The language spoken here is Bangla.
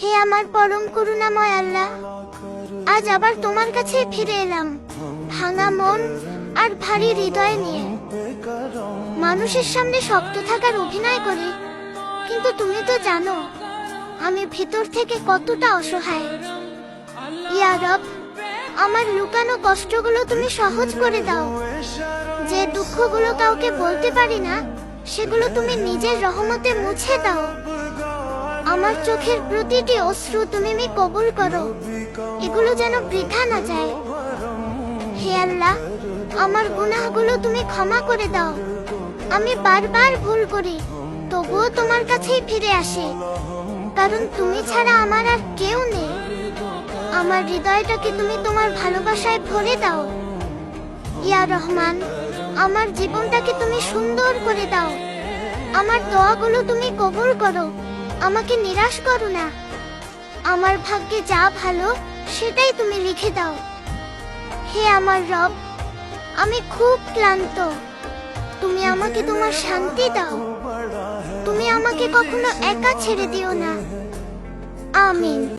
হে আমার পরম করুণাময় আল্লাহ, আজ আবার তোমার কাছে ফিরে এলাম ভাঙা মন আর ভারী হৃদয় নিয়ে। মানুষের সামনে শক্ত থাকার অভিনয় করি, কিন্তু তুমি তো জানো আমি ভিতর থেকে কতটা অসহায়। ইয়া রব, আমার লুকানো কষ্টগুলো তুমি সহজ করে দাও। যে দুঃখগুলো কাউকে বলতে পারি না, সেগুলো তুমি নিজের রহমতে মুছে দাও। আমার চোখের প্রতিটি অশ্রু তুমি কবুল করো, এগুলো যেন বৃথা না যায়। হে আল্লাহ, আমার গুনাহগুলো তুমি ক্ষমা করে দাও। আমি বারবার ভুল করি, তবুও তোমার কাছেই ফিরে আসি, কারণ তুমি ছাড়া আমার আর কেউ নেই। আমার হৃদয়টাকে তুমি তোমার ভালোবাসায় ভরে দাও। ইয়া রহমান, আমার জীবনটাকে তুমি সুন্দর করে দাও। আমার দোয়াগুলো তুমি কবুল করো, আমাকে নিরাশ করো না। আমার ভাগ্যে যা ভালো সেটাই তুমি লিখে দাও। হে আমার রব, আমি খুব ক্লান্ত, তুমি আমাকে তোমার শান্তি দাও। তুমি আমাকে কখনো একা ছেড়ে দিও না। আমিন।